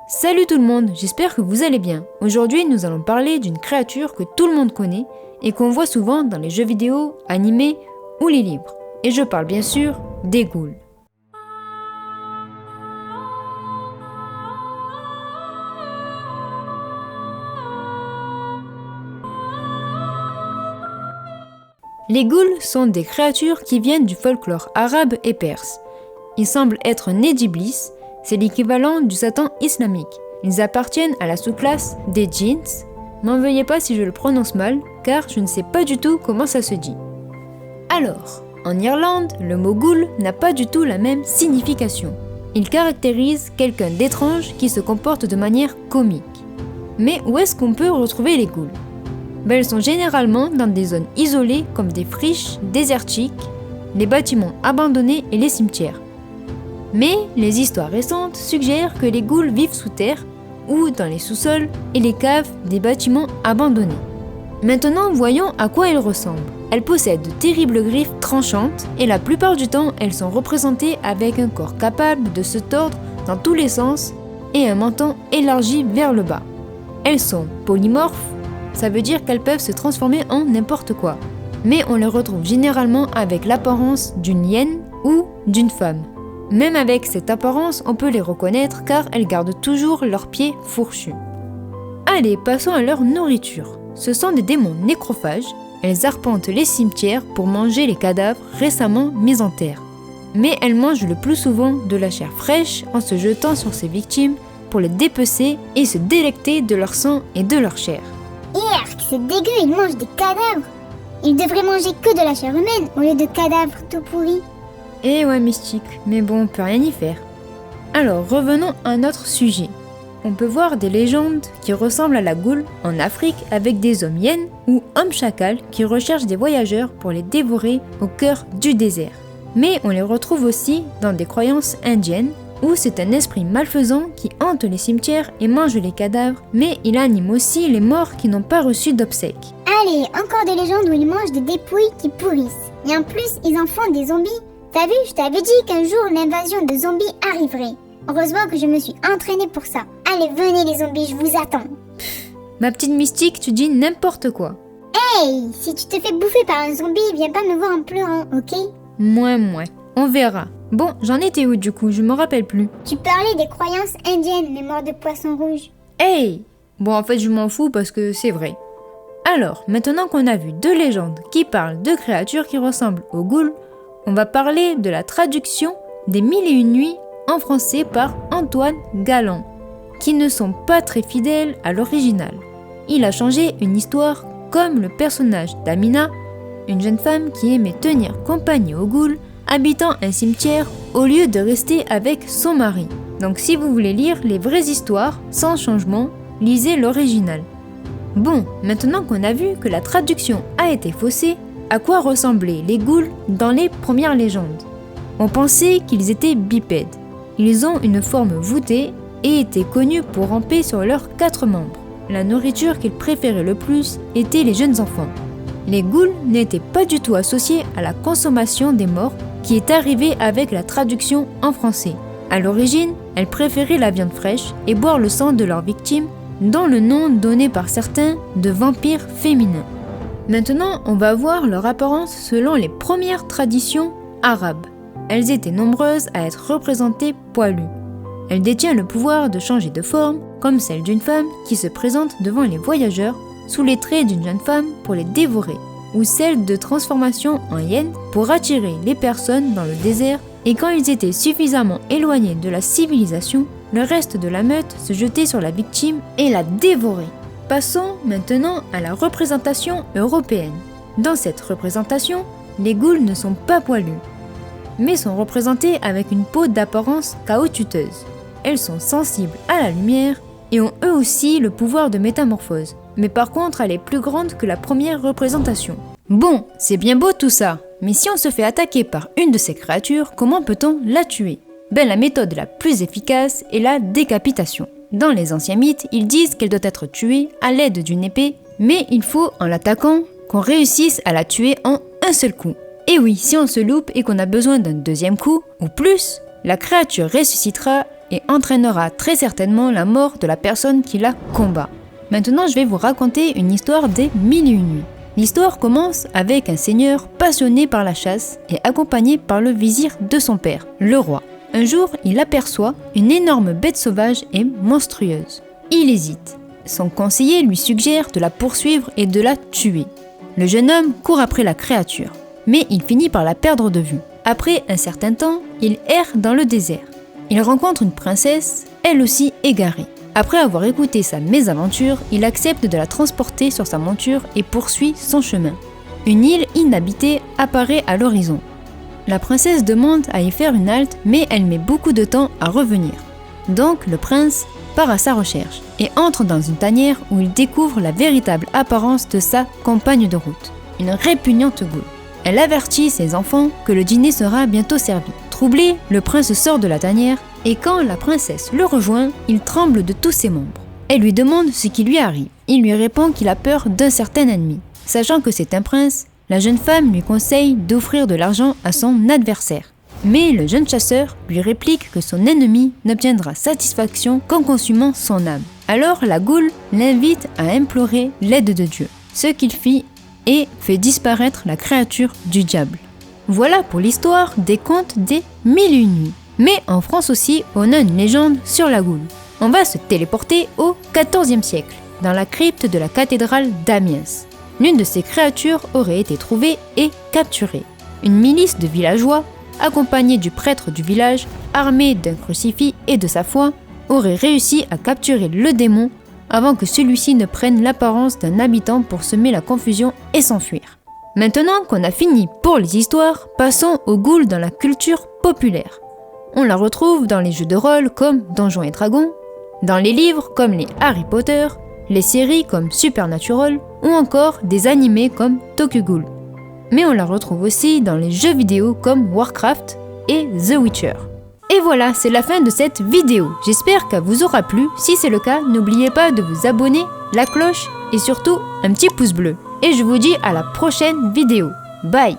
Salut tout le monde, j'espère que vous allez bien. Aujourd'hui, nous allons parler d'une créature que tout le monde connaît et qu'on voit souvent dans les jeux vidéo, animés ou les livres. Et je parle bien sûr des ghouls. Les ghouls sont des créatures qui viennent du folklore arabe et perse. Ils semblent être nés d'Iblis, c'est l'équivalent du Satan islamique. Ils appartiennent à la sous-classe des djinns. N'en veuillez pas si je le prononce mal, car je ne sais pas du tout comment ça se dit. Alors, en Irlande, le mot ghoul n'a pas du tout la même signification. Il caractérise quelqu'un d'étrange qui se comporte de manière comique. Mais où est-ce qu'on peut retrouver les ghouls ? Elles sont généralement dans des zones isolées comme des friches désertiques, les bâtiments abandonnés et les cimetières. Mais les histoires récentes suggèrent que les ghouls vivent sous terre ou dans les sous-sols et les caves des bâtiments abandonnés. Maintenant, voyons à quoi elles ressemblent. Elles possèdent de terribles griffes tranchantes et la plupart du temps, elles sont représentées avec un corps capable de se tordre dans tous les sens et un menton élargi vers le bas. Elles sont polymorphes, ça veut dire qu'elles peuvent se transformer en n'importe quoi. Mais on les retrouve généralement avec l'apparence d'une hyène ou d'une femme. Même avec cette apparence, on peut les reconnaître car elles gardent toujours leurs pieds fourchus. Allez, passons à leur nourriture. Ce sont des démons nécrophages. Elles arpentent les cimetières pour manger les cadavres récemment mis en terre. Mais elles mangent le plus souvent de la chair fraîche en se jetant sur ses victimes pour les dépecer et se délecter de leur sang et de leur chair. Erk, c'est dégueu, ils mangent des cadavres. Ils devraient manger que de la chair humaine au lieu de cadavres tout pourris. Eh ouais, mystique, mais bon, on peut rien y faire. Alors, revenons à notre sujet. On peut voir des légendes qui ressemblent à la goule en Afrique avec des hommes hyènes ou hommes chacals qui recherchent des voyageurs pour les dévorer au cœur du désert. Mais on les retrouve aussi dans des croyances indiennes où c'est un esprit malfaisant qui hante les cimetières et mange les cadavres, mais il anime aussi les morts qui n'ont pas reçu d'obsèques. Allez, encore des légendes où ils mangent des dépouilles qui pourrissent. Et en plus, ils en font des zombies. T'as vu, je t'avais dit qu'un jour l'invasion de zombies arriverait. Heureusement que je me suis entraînée pour ça. Allez, venez les zombies, je vous attends. Ma petite mystique, tu dis n'importe quoi. Hey, si tu te fais bouffer par un zombie, viens pas me voir en pleurant, ok ? Moins, on verra. Bon, j'en étais où du coup, je me rappelle plus. Tu parlais des croyances indiennes, mémoire de poisson rouge. Hey! Bon, en fait, je m'en fous parce que c'est vrai. Alors, maintenant qu'on a vu deux légendes qui parlent de créatures qui ressemblent aux ghouls, on va parler de la traduction des 1001 nuits en français par Antoine Galland, qui ne sont pas très fidèles à l'original. Il a changé une histoire comme le personnage d'Amina, une jeune femme qui aimait tenir compagnie aux ghouls, habitant un cimetière au lieu de rester avec son mari. Donc si vous voulez lire les vraies histoires sans changement, lisez l'original. Bon, maintenant qu'on a vu que la traduction a été faussée, à quoi ressemblaient les ghouls dans les premières légendes ? On pensait qu'ils étaient bipèdes. Ils ont une forme voûtée et étaient connus pour ramper sur leurs 4 membres. La nourriture qu'ils préféraient le plus était les jeunes enfants. Les ghouls n'étaient pas du tout associés à la consommation des morts qui est arrivée avec la traduction en français. À l'origine, elles préféraient la viande fraîche et boire le sang de leurs victimes, dont le nom donné par certains de vampires féminins. Maintenant, on va voir leur apparence selon les premières traditions arabes. Elles étaient nombreuses à être représentées poilues. Elles détiennent le pouvoir de changer de forme, comme celle d'une femme qui se présente devant les voyageurs sous les traits d'une jeune femme pour les dévorer, ou celle de transformation en hyène pour attirer les personnes dans le désert, et quand ils étaient suffisamment éloignés de la civilisation, le reste de la meute se jetait sur la victime et la dévorait. Passons maintenant à la représentation européenne. Dans cette représentation, les ghouls ne sont pas poilus, mais sont représentés avec une peau d'apparence caoutchouteuse. Elles sont sensibles à la lumière et ont eux aussi le pouvoir de métamorphose. Mais par contre, elle est plus grande que la première représentation. Bon, c'est bien beau tout ça, mais si on se fait attaquer par une de ces créatures, comment peut-on la tuer ? La méthode la plus efficace est la décapitation. Dans les anciens mythes, ils disent qu'elle doit être tuée à l'aide d'une épée, mais il faut, en l'attaquant, qu'on réussisse à la tuer en un seul coup. Et oui, si on se loupe et qu'on a besoin d'un deuxième coup, ou plus, la créature ressuscitera et entraînera très certainement la mort de la personne qui la combat. Maintenant, je vais vous raconter une histoire des 1001 nuits. L'histoire commence avec un seigneur passionné par la chasse et accompagné par le vizir de son père, le roi. Un jour, il aperçoit une énorme bête sauvage et monstrueuse. Il hésite. Son conseiller lui suggère de la poursuivre et de la tuer. Le jeune homme court après la créature, mais il finit par la perdre de vue. Après un certain temps, il erre dans le désert. Il rencontre une princesse, elle aussi égarée. Après avoir écouté sa mésaventure, il accepte de la transporter sur sa monture et poursuit son chemin. Une île inhabitée apparaît à l'horizon. La princesse demande à y faire une halte, mais elle met beaucoup de temps à revenir. Donc le prince part à sa recherche et entre dans une tanière où il découvre la véritable apparence de sa compagne de route, une répugnante goule. Elle avertit ses enfants que le dîner sera bientôt servi. Troublé, le prince sort de la tanière et quand la princesse le rejoint, il tremble de tous ses membres. Elle lui demande ce qui lui arrive. Il lui répond qu'il a peur d'un certain ennemi. Sachant que c'est un prince, la jeune femme lui conseille d'offrir de l'argent à son adversaire. Mais le jeune chasseur lui réplique que son ennemi n'obtiendra satisfaction qu'en consumant son âme. Alors la goule l'invite à implorer l'aide de Dieu, ce qu'il fit et fait disparaître la créature du diable. Voilà pour l'histoire des contes des 1001 nuits. Mais en France aussi, on a une légende sur la goule. On va se téléporter au XIVe siècle, dans la crypte de la cathédrale d'Amiens. L'une de ces créatures aurait été trouvée et capturée. Une milice de villageois, accompagnée du prêtre du village, armé d'un crucifix et de sa foi, aurait réussi à capturer le démon avant que celui-ci ne prenne l'apparence d'un habitant pour semer la confusion et s'enfuir. Maintenant qu'on a fini pour les histoires, passons aux goules dans la culture populaire. On la retrouve dans les jeux de rôle comme Donjons et Dragons, dans les livres comme les Harry Potter, les séries comme Supernatural ou encore des animés comme Tokyo Ghoul. Mais on la retrouve aussi dans les jeux vidéo comme Warcraft et The Witcher. Et voilà, c'est la fin de cette vidéo. J'espère qu'elle vous aura plu. Si c'est le cas, n'oubliez pas de vous abonner, la cloche et surtout un petit pouce bleu. Et je vous dis à la prochaine vidéo. Bye!